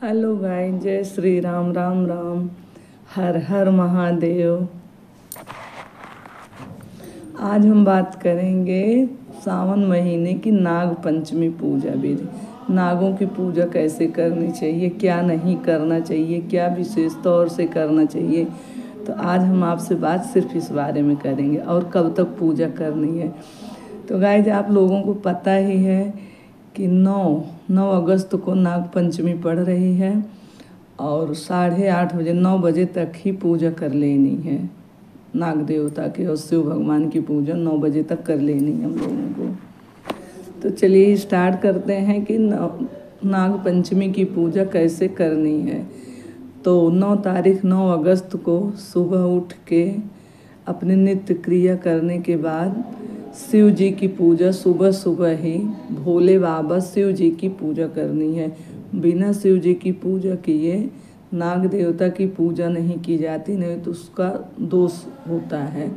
Hello guys, जय श्री राम, राम राम, हर हर महादेव। आज हम बात करेंगे सावन महीने की नाग पंचमी पूजा विधि। नागों की पूजा कैसे करनी चाहिए, क्या नहीं करना चाहिए, क्या विशेष तौर से करना चाहिए, तो आज हम आपसे बात सिर्फ इस बारे में करेंगे। और कब तक पूजा करनी है। तो गाइस, आप लोगों को पता ही है कि 9 अगस्त को नाग पंचमी पड़ रही है और 8:30 बजे 9 बजे तक ही पूजा कर लेनी है। नाग देवता की और शिव भगवान की पूजा 9 बजे तक कर लेनी है हम लोगों को। तो चलिए स्टार्ट करते हैं कि नाग पंचमी की पूजा कैसे करनी है। तो 9 अगस्त को सुबह उठ के अपने नित्य क्रिया करने के बाद शिव जी की पूजा सुबह सुबह ही भोले बाबा शिव जी की पूजा करनी है। बिना शिव जी की पूजा किए नाग देवता की पूजा नहीं की जाती, नहीं तो उसका दोष होता है।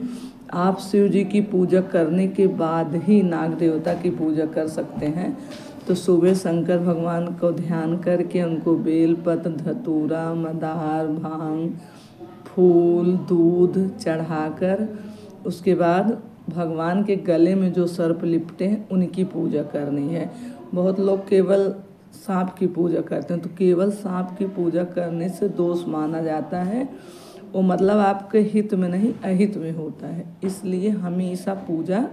आप शिव जी की पूजा करने के बाद ही नाग देवता की पूजा कर सकते हैं। तो सुबह शंकर भगवान को ध्यान करके उनको बेलपत्र, धतूरा, मदार, भांग, फूल, दूध चढ़ाकर उसके बाद भगवान के गले में जो सर्प लिपटे हैं उनकी पूजा करनी है। बहुत लोग केवल सांप की पूजा करते हैं, तो केवल सांप की पूजा करने से दोष माना जाता है। वो मतलब आपके हित में नहीं, अहित में होता है। इसलिए हमेशा पूजा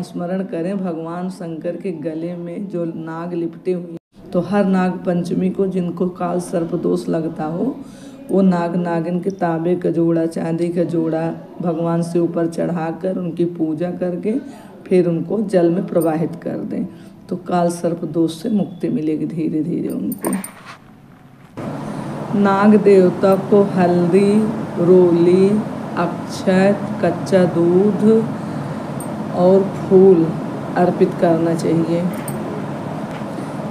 स्मरण करें भगवान शंकर के गले में जो नाग लिपटे हुए। तो हर नाग पंचमी को जिनको काल सर्प दोष लगता हो वो नाग नागिन के तांबे का जोड़ा, चांदी का जोड़ा भगवान से ऊपर चढ़ाकर उनकी पूजा करके फिर उनको जल में प्रवाहित कर दें, तो काल सर्प दोष से मुक्ति मिलेगी धीरे धीरे उनको। नाग देवता को हल्दी, रोली, अक्षत, कच्चा दूध और फूल अर्पित करना चाहिए।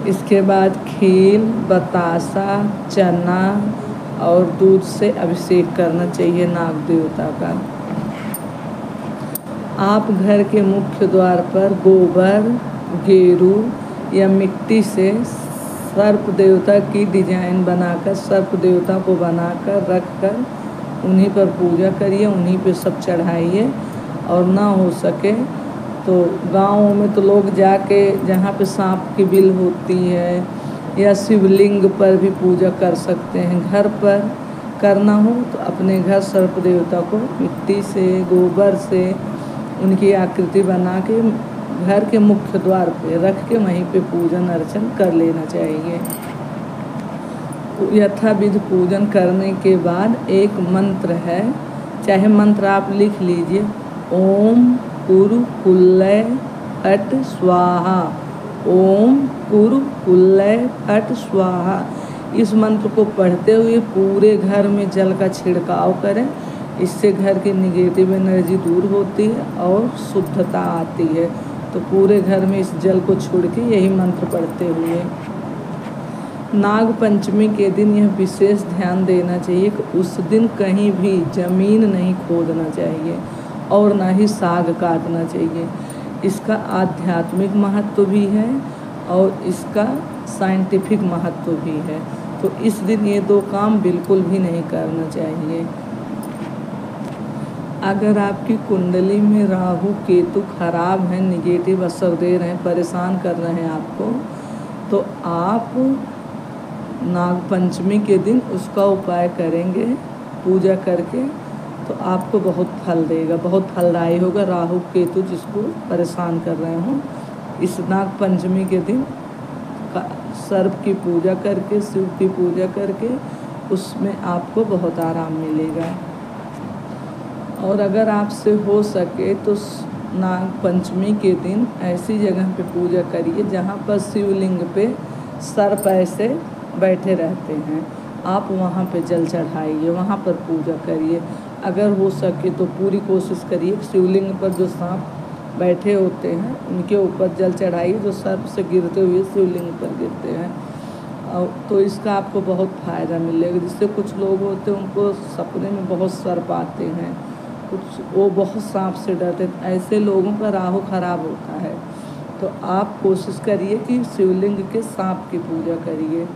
इसके बाद खीर, बतासा, चना और दूध से अभिषेक करना चाहिए नाग देवता का। आप घर के मुख्य द्वार पर गोबर, गेरू या मिट्टी से सर्प देवता की डिजाइन बनाकर सर्प देवता को बनाकर रखकर उन्हीं पर पूजा करिए, उन्हीं पे सब चढ़ाइए। और ना हो सके तो गाँव में तो लोग जाके जहाँ पे सांप की बिल होती है या शिवलिंग पर भी पूजा कर सकते हैं। घर पर करना हो तो अपने घर सर्प देवता को मिट्टी से, गोबर से उनकी आकृति बना के घर के मुख्य द्वार पे रख के वहीं पे पूजन अर्चन कर लेना चाहिए। यथाविधि पूजन करने के बाद एक मंत्र है, चाहे मंत्र आप लिख लीजिए, ओम कुरु कुल्लय फट स्वाहा, ओम कुरु कुल्लय फट स्वाहा। इस मंत्र को पढ़ते हुए पूरे घर में जल का छिड़काव करें। इससे घर की निगेटिव एनर्जी दूर होती है और शुद्धता आती है। तो पूरे घर में इस जल को छोड़ के यही मंत्र पढ़ते हुए नाग पंचमी के दिन यह विशेष ध्यान देना चाहिए कि उस दिन कहीं भी जमीन नहीं खोदना चाहिए और ना ही साग काटना चाहिए। इसका आध्यात्मिक महत्व भी है और इसका साइंटिफिक महत्व भी है। तो इस दिन ये दो काम बिल्कुल भी नहीं करना चाहिए। अगर आपकी कुंडली में राहु केतु खराब हैं, निगेटिव असर दे रहे हैं, परेशान कर रहे हैं आपको, तो आप नाग पंचमी के दिन उसका उपाय करेंगे पूजा करके, तो आपको बहुत फल देगा, बहुत फलदायी होगा। राहु केतु जिसको परेशान कर रहे हों, इस नाग पंचमी के दिन सर्प की पूजा करके, शिव की पूजा करके उसमें आपको बहुत आराम मिलेगा। और अगर आपसे हो सके तो नाग पंचमी के दिन ऐसी जगह पे पूजा करिए जहाँ पर शिवलिंग पे सर्प ऐसे बैठे रहते हैं। आप वहाँ पे जल चढ़ाइए, वहाँ पर पूजा करिए। अगर हो सके तो पूरी कोशिश करिए शिवलिंग पर जो सांप बैठे होते हैं उनके ऊपर जल चढ़ाइए, जो सर्प से गिरते हुए शिवलिंग पर गिरते हैं। और तो इसका आपको बहुत फ़ायदा मिलेगा। जिससे कुछ लोग होते हैं उनको सपने में बहुत सर्प आते हैं, कुछ वो बहुत सांप से डरते हैं। ऐसे लोगों का राहु खराब होता है। तो आप कोशिश करिए कि शिवलिंग के सांप की पूजा करिए।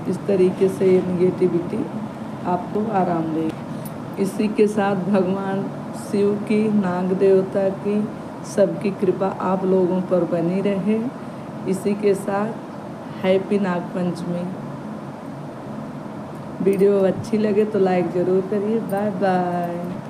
इस तरीके से ये निगेटिविटी आपको आराम देगी। इसी के साथ भगवान शिव की, नाग देवता की, सबकी कृपा आप लोगों पर बनी रहे। इसी के साथ हैप्पी नाग पंचमी। वीडियो अच्छी लगे तो लाइक ज़रूर करिए। Bye bye.